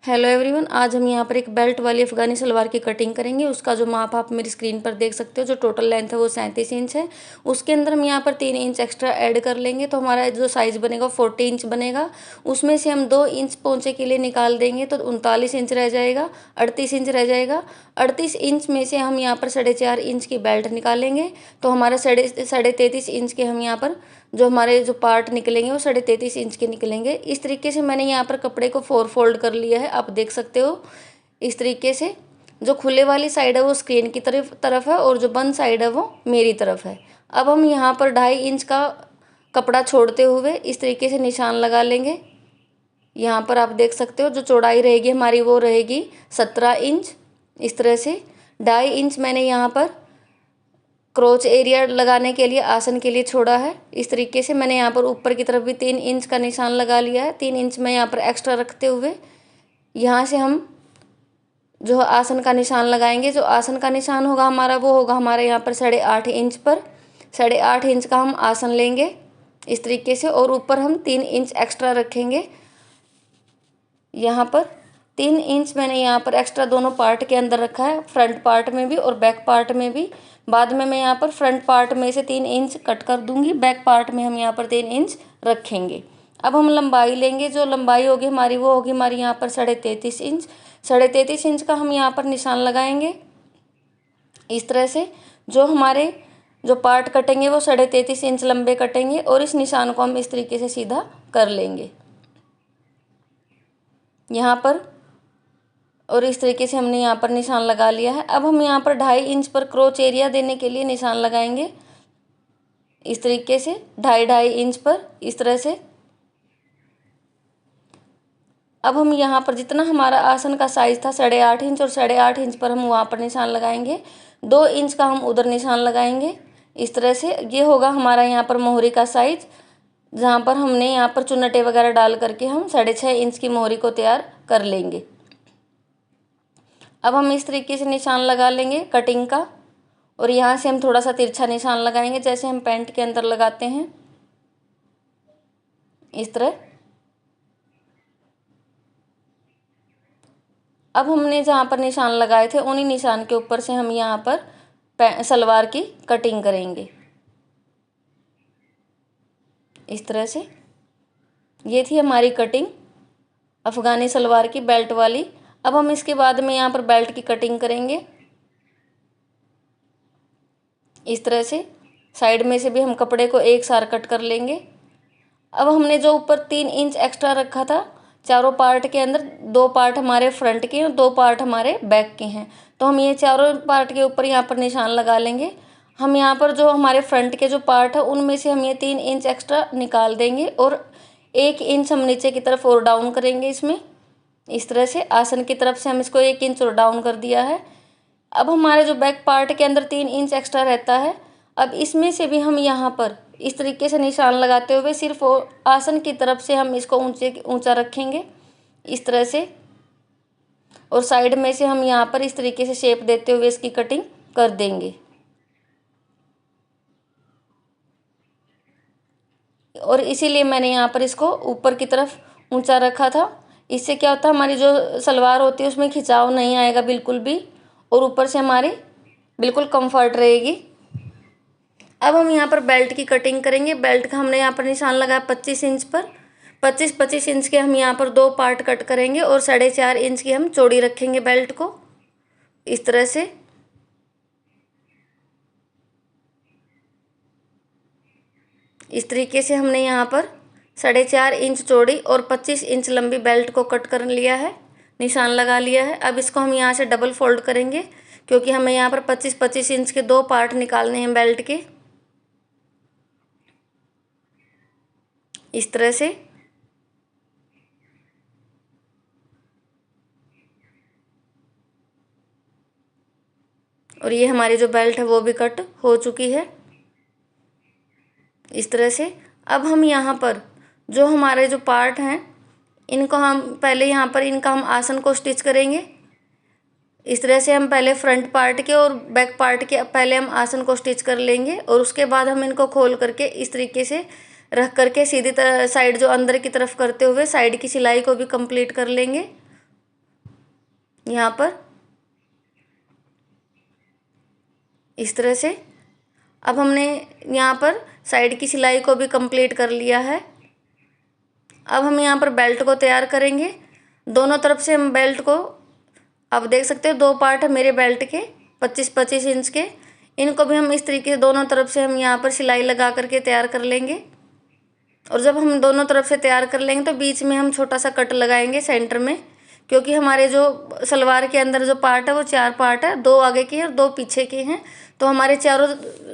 Hello everyone, आज हम यहाँ पर एक बेल्ट वाली अफ़गानी सलवार की कटिंग करेंगे। उसका जो माप आप मेरी स्क्रीन पर देख सकते हो, जो टोटल लेंथ है वो 37 इंच है। उसके अंदर हम यहाँ पर 3 इंच एक्स्ट्रा ऐड कर लेंगे, तो हमारा जो साइज़ बनेगा 40 इंच बनेगा। उसमें से हम 2 इंच पोंचे के लिए निकाल देंगे, तो 39 इंच रह जाएगा, 38 इंच रह जाएगा। 38 इंच में से हम यहाँ पर 4.5 इंच की बेल्ट निकालेंगे, तो हमारा 33.5 इंच के हम यहाँ पर जो हमारे जो पार्ट निकलेंगे वो 33.5 इंच के निकलेंगे। इस तरीके से मैंने यहाँ पर कपड़े को 4 फोल्ड कर लिया है, आप देख सकते हो। इस तरीके से जो खुले वाली साइड है वो स्क्रीन की तरफ है और जो बंद साइड है वो मेरी तरफ है। अब हम यहाँ पर 2.5 इंच का कपड़ा छोड़ते हुए इस तरीके से निशान लगा लेंगे। यहाँ पर आप देख सकते हो जो चौड़ाई रहेगी हमारी वो रहेगी 17 इंच। इस तरह से 2.5 इंच मैंने यहाँ पर क्रोच एरिया लगाने के लिए, आसन के लिए छोड़ा है। इस तरीके से मैंने यहाँ पर ऊपर की तरफ भी 3 इंच का निशान लगा लिया है। 3 इंच में यहाँ पर एक्स्ट्रा रखते हुए यहाँ से हम जो आसन का निशान लगाएंगे। जो आसन का निशान होगा हमारा वो होगा हमारे यहाँ पर 8.5 इंच पर। 8.5 इंच का हम आसन लेंगे इस तरीके से, और ऊपर हम 3 इंच एक्स्ट्रा रखेंगे। यहाँ पर 3 इंच मैंने यहाँ पर एक्स्ट्रा दोनों पार्ट के अंदर रखा है, फ्रंट पार्ट में भी और बैक पार्ट में भी। बाद में मैं यहाँ पर फ्रंट पार्ट में से 3 इंच कट कर दूंगी, बैक पार्ट में हम यहाँ पर 3 इंच रखेंगे। अब हम लंबाई लेंगे, जो लंबाई होगी हमारी वो होगी हमारी यहाँ पर 33.5 इंच। 33.5 इंच का हम यहाँ पर निशान लगाएंगे इस तरह से। जो हमारे जो पार्ट कटेंगे वो 33.5 इंच लंबे कटेंगे, और इस निशान को हम इस तरीके से सीधा कर लेंगे यहाँ पर। और इस तरीके से हमने यहाँ पर निशान लगा लिया है। अब हम यहाँ पर 2.5 इंच पर क्रोच एरिया देने के लिए निशान लगाएंगे इस तरीके से, 2.5 इंच पर इस तरह से। अब हम यहाँ पर जितना हमारा आसन का साइज़ था 8.5 इंच, और 8.5 इंच पर हम वहाँ पर निशान लगाएंगे। 2 इंच का हम उधर निशान लगाएंगे इस तरह से। ये होगा हमारा यहाँ पर मोहरी का साइज़, जहाँ पर हमने यहाँ पर चुन्नटे वगैरह डाल करके हम 6.5 इंच की मोहरी को तैयार कर लेंगे। अब हम इस तरीके से निशान लगा लेंगे कटिंग का, और यहाँ से हम थोड़ा सा तिरछा निशान लगाएंगे जैसे हम पैंट के अंदर लगाते हैं इस तरह। अब हमने जहाँ पर निशान लगाए थे उन्हीं निशान के ऊपर से हम यहाँ पर सलवार की कटिंग करेंगे इस तरह से। ये थी हमारी कटिंग अफ़गानी सलवार की बेल्ट वाली। अब हम इसके बाद में यहाँ पर बेल्ट की कटिंग करेंगे इस तरह से। साइड में से भी हम कपड़े को एक साथ कट कर लेंगे। अब हमने जो ऊपर 3 इंच एक्स्ट्रा रखा था चारों पार्ट के अंदर, 2 पार्ट हमारे फ्रंट के और 2 पार्ट हमारे बैक के हैं, तो हम ये चारों पार्ट के ऊपर यहाँ पर निशान लगा लेंगे। हम यहाँ पर जो हमारे फ्रंट के जो पार्ट है उनमें से हम ये 3 इंच एक्स्ट्रा निकाल देंगे, और 1 इंच हम नीचे की तरफ और डाउन करेंगे इसमें इस तरह से। आसन की तरफ से हम इसको 1 इंच और डाउन कर दिया है। अब हमारे जो बैक पार्ट के अंदर 3 इंच एक्स्ट्रा रहता है, अब इसमें से भी हम यहाँ पर इस तरीके से निशान लगाते हुए सिर्फ आसन की तरफ से हम इसको ऊंचा रखेंगे इस तरह से, और साइड में से हम यहाँ पर इस तरीके से शेप देते हुए इसकी कटिंग कर देंगे। और इसीलिए मैंने यहाँ पर इसको ऊपर की तरफ ऊंचा रखा था। इससे क्या होता है, हमारी जो सलवार होती है उसमें खिंचाव नहीं आएगा बिल्कुल भी, और ऊपर से हमारी बिल्कुल कंफर्ट रहेगी। अब हम यहाँ पर बेल्ट की कटिंग करेंगे। बेल्ट का हमने यहाँ पर निशान लगाया 25 इंच पर। 25 इंच के हम यहाँ पर 2 पार्ट कट करेंगे, और 4.5 इंच की हम चौड़ी रखेंगे बेल्ट को इस तरह से। इस तरीके से हमने यहाँ पर 4.5 इंच चौड़ी और 25 इंच लंबी बेल्ट को कट कर लिया है, निशान लगा लिया है। अब इसको हम यहाँ से डबल फोल्ड करेंगे, क्योंकि हमें यहाँ पर 25 इंच के 2 पार्ट निकालने हैं बेल्ट के इस तरह से। और ये हमारी जो बेल्ट है वो भी कट हो चुकी है इस तरह से। अब हम यहाँ पर जो हमारे जो पार्ट हैं इनको हम पहले यहाँ पर इनका हम आसन को स्टिच करेंगे इस तरह से। हम पहले फ्रंट पार्ट के और बैक पार्ट के पहले हम आसन को स्टिच कर लेंगे, और उसके बाद हम इनको खोल करके इस तरीके से रख करके सीधी तरह साइड जो अंदर की तरफ करते हुए साइड की सिलाई को भी कंप्लीट कर लेंगे। यहाँ पर इस तरह से। अब हमने यहाँ पर साइड की सिलाई को भी कंप्लीट कर लिया है। अब हम यहाँ पर बेल्ट को तैयार करेंगे। दोनों तरफ से हम बेल्ट को, अब देख सकते हो 2 पार्ट है मेरे बेल्ट के 25-25 इंच के। इनको भी हम इस तरीके से दोनों तरफ से हम यहाँ पर सिलाई लगा करके तैयार कर लेंगे। और जब हम दोनों तरफ से तैयार कर लेंगे तो बीच में हम छोटा सा कट लगाएंगे सेंटर में, क्योंकि हमारे जो सलवार के अंदर जो पार्ट है वो 4 पार्ट है, 2 आगे के और 2 पीछे के हैं। तो हमारे चारों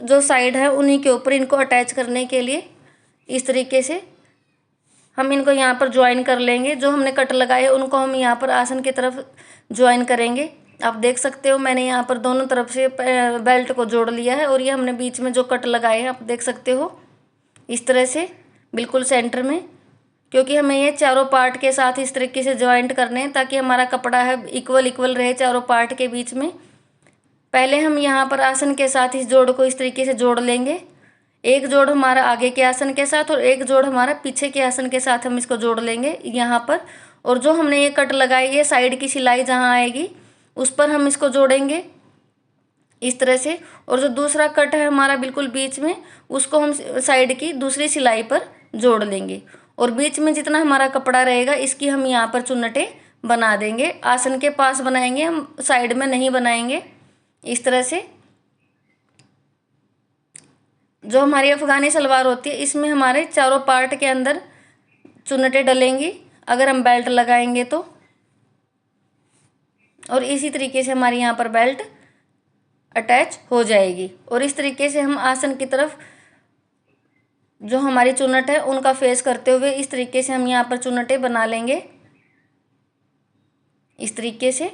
जो साइड है उन्हीं के ऊपर इनको अटैच करने के लिए इस तरीके से हम इनको यहाँ पर ज्वाइन कर लेंगे। जो हमने कट लगाए उनको हम यहाँ पर आसन की तरफ ज्वाइन करेंगे। आप देख सकते हो मैंने यहाँ पर दोनों तरफ से बेल्ट को जोड़ लिया है और ये हमने बीच में जो कट लगाए हैं आप देख सकते हो इस तरह से बिल्कुल सेंटर में, क्योंकि हमें ये चारों पार्ट के साथ इस तरीके से ज्वाइंट करने हैं ताकि हमारा कपड़ा है इक्वल रहे चारों पार्ट के बीच में। पहले हम यहाँ पर आसन के साथ इस जोड़ को इस तरीके से जोड़ लेंगे। एक जोड़ हमारा आगे के आसन के साथ और एक जोड़ हमारा पीछे के आसन के साथ हम इसको जोड़ लेंगे यहाँ पर। और जो हमने ये कट लगाई है साइड की सिलाई जहाँ आएगी उस पर हम इसको जोड़ेंगे इस तरह से। और जो दूसरा कट है हमारा बिल्कुल बीच में उसको हम साइड की दूसरी सिलाई पर जोड़ लेंगे। और बीच में जितना हमारा कपड़ा रहेगा इसकी हम यहाँ पर चुन्नटें बना देंगे। आसन के पास बनाएंगे हम, साइड में नहीं बनाएंगे। इस तरह से जो हमारी अफ़गानी सलवार होती है इसमें हमारे चारों पार्ट के अंदर चुन्नटें डलेंगी अगर हम बेल्ट लगाएंगे तो। और इसी तरीके से हमारी यहाँ पर बेल्ट अटैच हो जाएगी। और इस तरीके से हम आसन की तरफ जो हमारी चुन्नट है उनका फेस करते हुए इस तरीके से हम यहाँ पर चुन्नटें बना लेंगे इस तरीके से।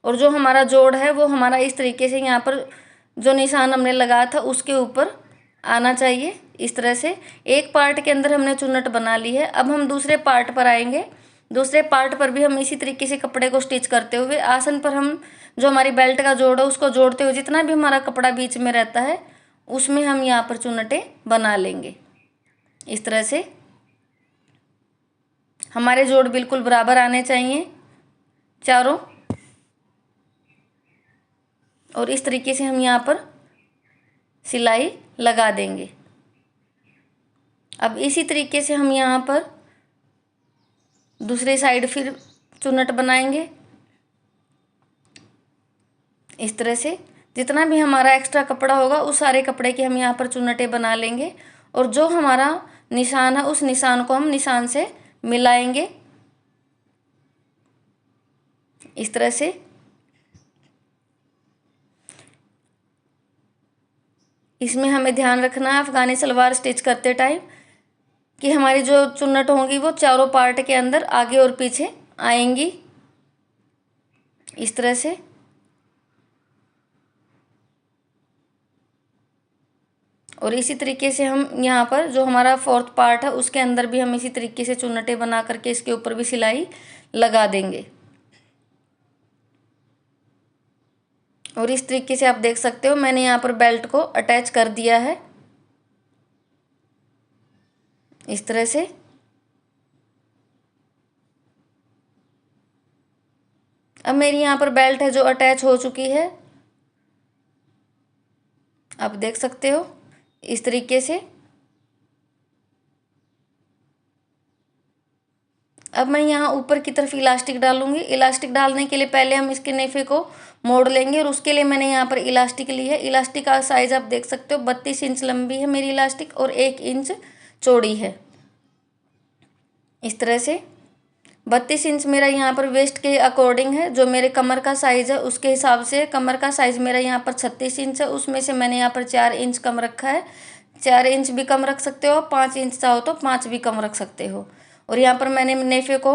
और जो हमारा जोड़ है वो हमारा इस तरीके से यहाँ पर जो निशान हमने लगाया था उसके ऊपर आना चाहिए इस तरह से। एक पार्ट के अंदर हमने चुन्नट बना ली है। अब हम दूसरे पार्ट पर आएंगे। दूसरे पार्ट पर भी हम इसी तरीके से कपड़े को स्टिच करते हुए आसन पर हम जो हमारी बेल्ट का जोड़ है उसको जोड़ते हुए जितना भी हमारा कपड़ा बीच में रहता है उसमें हम यहाँ पर चुन्नटें बना लेंगे इस तरह से। हमारे जोड़ बिल्कुल बराबर आने चाहिए चारों। और इस तरीके से हम यहाँ पर सिलाई लगा देंगे। अब इसी तरीके से हम यहाँ पर दूसरी साइड फिर चुन्नट बनाएंगे इस तरह से। जितना भी हमारा एक्स्ट्रा कपड़ा होगा उस सारे कपड़े की हम यहाँ पर चुन्नटें बना लेंगे। और जो हमारा निशान है उस निशान को हम निशान से मिलाएंगे इस तरह से। इसमें हमें ध्यान रखना है अफ़गानी सलवार स्टिच करते टाइम कि हमारी जो चुन्नट होंगी वो चारों पार्ट के अंदर आगे और पीछे आएंगी इस तरह से। और इसी तरीके से हम यहाँ पर जो हमारा 4th पार्ट है उसके अंदर भी हम इसी तरीके से चुन्नटें बना करके इसके ऊपर भी सिलाई लगा देंगे। और इस तरीके से आप देख सकते हो मैंने यहाँ पर बेल्ट को अटैच कर दिया है इस तरह से। अब मेरी यहाँ पर बेल्ट है जो अटैच हो चुकी है, आप देख सकते हो इस तरीके से। अब मैं यहाँ ऊपर की तरफ इलास्टिक डालूंगी। इलास्टिक डालने के लिए पहले हम इसके नेफे को मोड़ लेंगे और उसके लिए मैंने यहाँ पर इलास्टिक ली है। इलास्टिक का साइज़ आप देख सकते हो 32 इंच लंबी है मेरी इलास्टिक और 1 इंच चौड़ी है इस तरह से। 32 इंच मेरा यहाँ पर वेस्ट के अकॉर्डिंग है। जो मेरे कमर का साइज़ है उसके हिसाब से कमर का साइज़ मेरा यहाँ पर 36 इंच है। उसमें से मैंने यहाँ पर 4 इंच कम रखा है। 4 इंच भी कम रख सकते हो, 5 इंच चाहो तो 5 भी कम रख सकते हो। और यहाँ पर मैंने नेफे को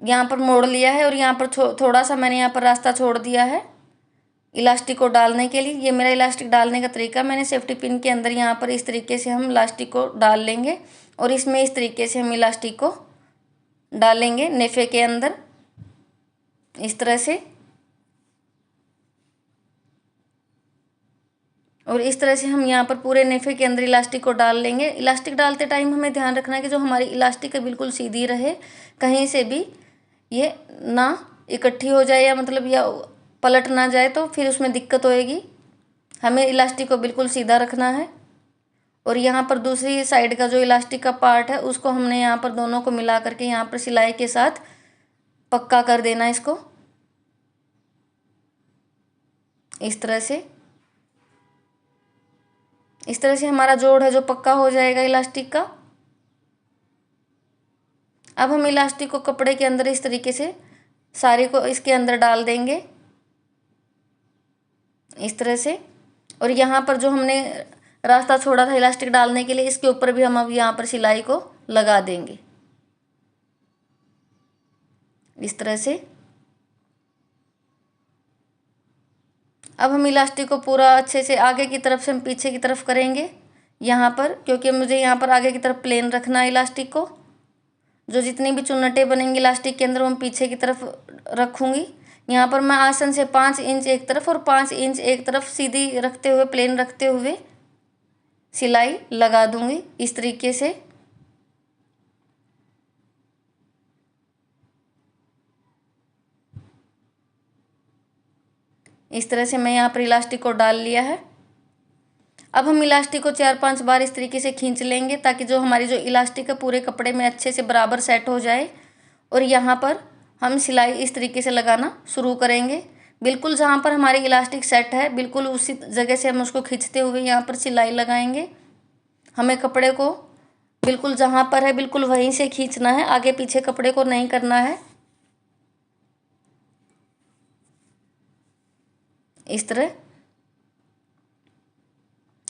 यहाँ पर मोड़ लिया है और यहाँ पर थोड़ा सा मैंने यहाँ पर रास्ता छोड़ दिया है इलास्टिक को डालने के लिए। ये मेरा इलास्टिक डालने का तरीका। मैंने सेफ्टी पिन के अंदर यहाँ पर इस तरीके से हम इलास्टिक को डाल लेंगे और इसमें इस तरीके से हम इलास्टिक को डालेंगे नेफे के अंदर इस तरह से। और इस तरह से हम यहाँ पर पूरे नेफे के अंदर इलास्टिक को डाल लेंगे। इलास्टिक डालते टाइम हमें ध्यान रखना है कि जो हमारी इलास्टिक है बिल्कुल सीधी रहे, कहीं से भी ये ना इकट्ठी हो जाए या मतलब या पलट ना जाए तो फिर उसमें दिक्कत होएगी। हमें इलास्टिक को बिल्कुल सीधा रखना है। और यहाँ पर दूसरी साइड का जो इलास्टिक का पार्ट है उसको हमने यहाँ पर दोनों को मिला करके यहाँ पर सिलाई के साथ पक्का कर देना इसको, इस तरह से। इस तरह से हमारा जोड़ है जो पक्का हो जाएगा इलास्टिक का। अब हम इलास्टिक को कपड़े के अंदर इस तरीके से सारे को इसके अंदर डाल देंगे, इस तरह से। और यहाँ पर जो हमने रास्ता छोड़ा था इलास्टिक डालने के लिए, इसके ऊपर भी हम अब यहाँ पर सिलाई को लगा देंगे, इस तरह से। अब हम इलास्टिक को पूरा अच्छे से आगे की तरफ से हम पीछे की तरफ करेंगे यहाँ पर, क्योंकि मुझे यहाँ पर आगे की तरफ प्लेन रखना है इलास्टिक को। जो जितनी भी चुन्नटे बनेंगी इलास्टिक के अंदर वो मैं पीछे की तरफ रखूँगी। यहाँ पर मैं आसन से 5 इंच एक तरफ और 5 इंच एक तरफ सीधी रखते हुए, प्लेन रखते हुए सिलाई लगा दूँगी, इस तरीके से। इस तरह से मैं यहाँ पर इलास्टिक को डाल लिया है। अब हम इलास्टिक को 4-5 बार इस तरीके से खींच लेंगे ताकि जो हमारी जो इलास्टिक है पूरे कपड़े में अच्छे से बराबर सेट हो जाए। और यहाँ पर हम सिलाई इस तरीके से लगाना शुरू करेंगे। बिल्कुल जहाँ पर हमारी इलास्टिक सेट है बिल्कुल उसी जगह से हम उसको खींचते हुए यहाँ पर सिलाई लगाएंगे। हमें कपड़े को बिल्कुल जहाँ पर है बिल्कुल वहीं से खींचना है, आगे पीछे कपड़े को नहीं करना है, इस तरह।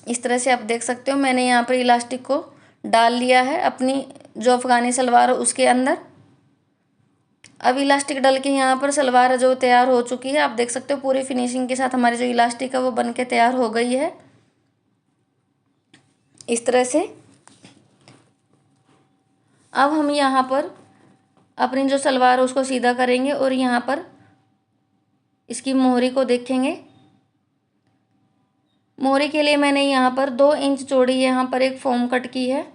इस तरह से आप देख सकते हो मैंने यहाँ पर इलास्टिक को डाल लिया है अपनी जो अफ़गानी सलवार है उसके अंदर। अब इलास्टिक डल के यहाँ पर सलवार जो तैयार हो चुकी है, आप देख सकते हो पूरी फिनिशिंग के साथ हमारी जो इलास्टिक है वो बन के तैयार हो गई है, इस तरह से। अब हम यहाँ पर अपनी जो सलवार है उसको सीधा करेंगे और यहाँ पर इसकी मोहरी को देखेंगे। मोहरी के लिए मैंने यहाँ पर 2 इंच चौड़ी यहाँ पर एक फोम कट की है,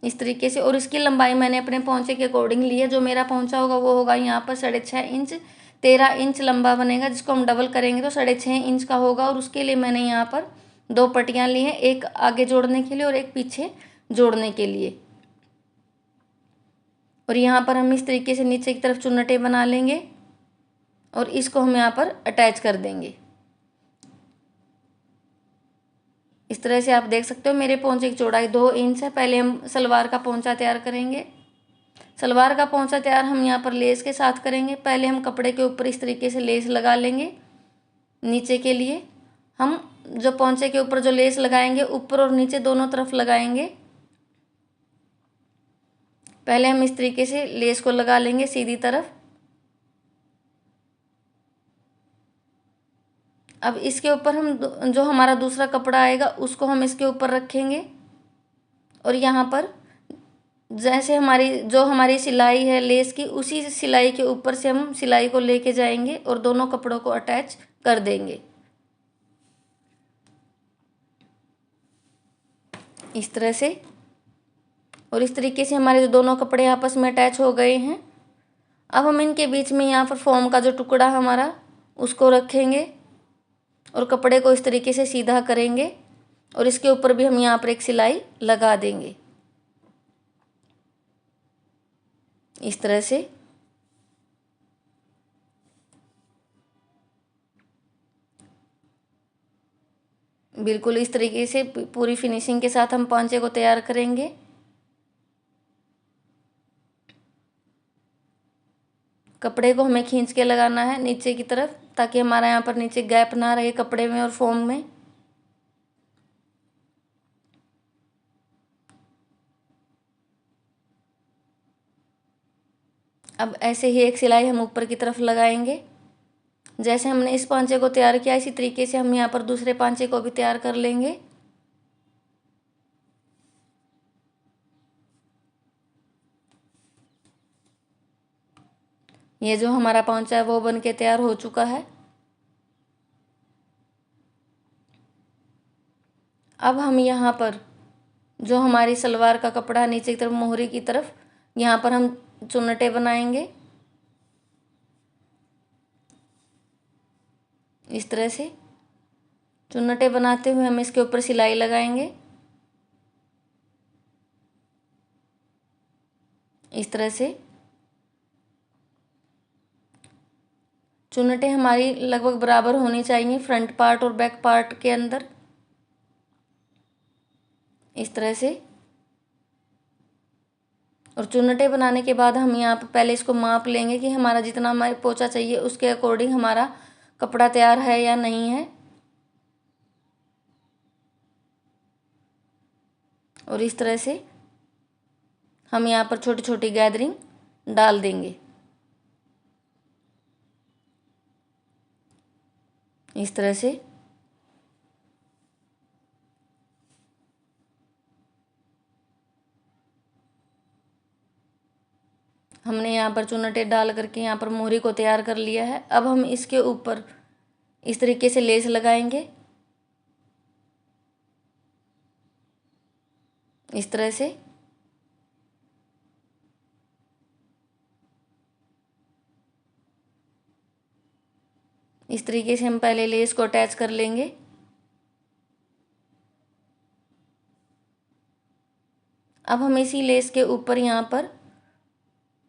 इस तरीके से। और इसकी लंबाई मैंने अपने पोंचे के अकॉर्डिंग ली है। जो मेरा पोंचा होगा वो होगा यहाँ पर 6.5 इंच, 13 इंच लंबा बनेगा, जिसको हम डबल करेंगे तो 6.5 इंच का होगा। और उसके लिए मैंने यहाँ पर 2 पट्टियाँ ली हैं, एक आगे जोड़ने के लिए और एक पीछे जोड़ने के लिए। और यहाँ पर हम इस तरीके से नीचे की तरफ चुन्नटे बना लेंगे और इसको हम यहाँ पर अटैच कर देंगे, इस तरह से। आप देख सकते हो मेरे पोंचे की चौड़ाई 2 इंच है। पहले हम सलवार का पोंचा तैयार करेंगे। सलवार का पोंचा तैयार हम यहाँ पर लेस के साथ करेंगे। पहले हम कपड़े के ऊपर इस तरीके से लेस लगा लेंगे। नीचे के लिए हम जो पोंचे के ऊपर जो लेस लगाएंगे ऊपर और नीचे दोनों तरफ लगाएंगे। पहले हम इस तरीके से लेस को लगा लेंगे सीधी तरफ। अब इसके ऊपर हम जो हमारा दूसरा कपड़ा आएगा उसको हम इसके ऊपर रखेंगे और यहाँ पर जैसे हमारी सिलाई है लेस की, उसी सिलाई के ऊपर से हम सिलाई को लेके जाएंगे और दोनों कपड़ों को अटैच कर देंगे, इस तरह से। और इस तरीके से हमारे जो दोनों कपड़े आपस में अटैच हो गए हैं। अब हम इनके बीच में यहाँ पर फोम का जो टुकड़ा हमारा उसको रखेंगे और कपड़े को इस तरीके से सीधा करेंगे और इसके ऊपर भी हम यहाँ पर एक सिलाई लगा देंगे, इस तरह से। बिल्कुल इस तरीके से पूरी फिनिशिंग के साथ हम पोंचे को तैयार करेंगे। कपड़े को हमें खींच के लगाना है नीचे की तरफ ताकि हमारा यहाँ पर नीचे गैप ना रहे कपड़े में और फोम में। अब ऐसे ही एक सिलाई हम ऊपर की तरफ लगाएंगे। जैसे हमने इस पांचे को तैयार किया इसी तरीके से हम यहाँ पर दूसरे पांचे को भी तैयार कर लेंगे। ये जो हमारा पांचा है वो बन के तैयार हो चुका है। अब हम यहाँ पर जो हमारी सलवार का कपड़ा नीचे की तरफ मोहरी की तरफ, यहाँ पर हम चुन्नटे बनाएंगे। इस तरह से चुन्नटे बनाते हुए हम इसके ऊपर सिलाई लगाएंगे। इस तरह से चुन्नटे हमारी लगभग बराबर होनी चाहिए फ्रंट पार्ट और बैक पार्ट के अंदर। इस तरह से और चुन्नटे बनाने के बाद हम यहाँ पर पहले इसको माप लेंगे कि हमारा जितना हमें पोंचा चाहिए उसके अकॉर्डिंग हमारा कपड़ा तैयार है या नहीं है। और इस तरह से हम यहाँ पर छोटी छोटी गैदरिंग डाल देंगे। इस तरह से हमने यहाँ पर चुन्नटे डाल करके यहाँ पर मोहरी को तैयार कर लिया है। अब हम इसके ऊपर इस तरीके से लेस लगाएंगे। इस तरह से इस तरीके से हम पहले लेस को अटैच कर लेंगे। अब हम इसी लेस के ऊपर यहाँ पर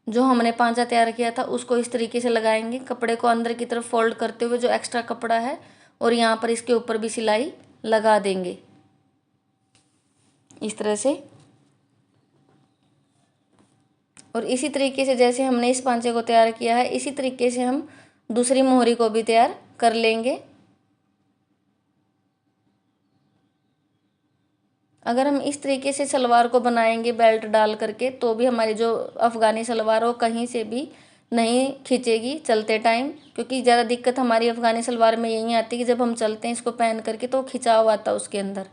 जो हमने पांचा तैयार किया था उसको इस तरीके से लगाएंगे, कपड़े को अंदर की तरफ फोल्ड करते हुए जो एक्स्ट्रा कपड़ा है, और यहाँ पर इसके ऊपर भी सिलाई लगा देंगे इस तरह से। और इसी तरीके से जैसे हमने इस पांचे को तैयार किया है इसी तरीके से हम दूसरी मोहरी को भी तैयार कर लेंगे। अगर हम इस तरीके से सलवार को बनाएंगे बेल्ट डाल करके तो भी हमारी जो अफ़गानी सलवार हो कहीं से भी नहीं खींचेगी चलते टाइम, क्योंकि ज़्यादा दिक्कत हमारी अफ़गानी सलवार में यही आती है कि जब हम चलते हैं इसको पहन करके तो खिंचाव आता है उसके अंदर।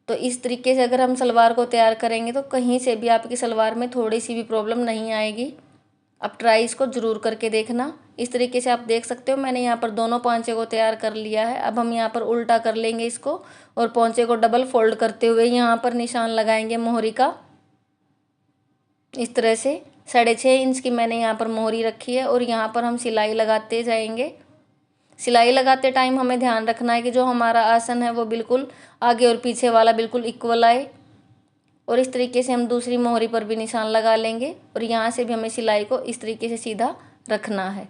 तो इस तरीके से अगर हम सलवार को तैयार करेंगे तो कहीं से भी आपकी सलवार में थोड़ी सी भी प्रॉब्लम नहीं आएगी। अब ट्राई इसको ज़रूर करके देखना। इस तरीके से आप देख सकते हो मैंने यहाँ पर दोनों पांचे को तैयार कर लिया है। अब हम यहाँ पर उल्टा कर लेंगे इसको और पांचे को डबल फोल्ड करते हुए यहाँ पर निशान लगाएंगे मोहरी का। इस तरह से 6.5 इंच की मैंने यहाँ पर मोहरी रखी है और यहाँ पर हम सिलाई लगाते जाएंगे। सिलाई लगाते टाइम हमें ध्यान रखना है कि जो हमारा आसन है वो बिल्कुल आगे और पीछे वाला बिल्कुल इक्वल आए। और इस तरीके से हम दूसरी मोहरी पर भी निशान लगा लेंगे और यहाँ से भी हमें सिलाई को इस तरीके से सीधा रखना है।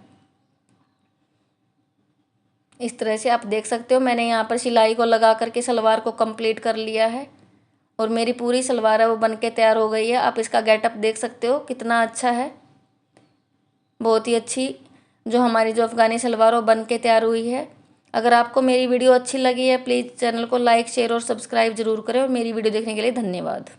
इस तरह से आप देख सकते हो मैंने यहाँ पर सिलाई को लगा करके सलवार को कंप्लीट कर लिया है और मेरी पूरी सलवार है वो बन के तैयार हो गई है। आप इसका गेटअप देख सकते हो कितना अच्छा है, बहुत ही अच्छी जो हमारी जो अफ़गानी सलवार वो बन के तैयार हुई है। अगर आपको मेरी वीडियो अच्छी लगी है प्लीज़ चैनल को लाइक शेयर और सब्सक्राइब जरूर करें और मेरी वीडियो देखने के लिए धन्यवाद।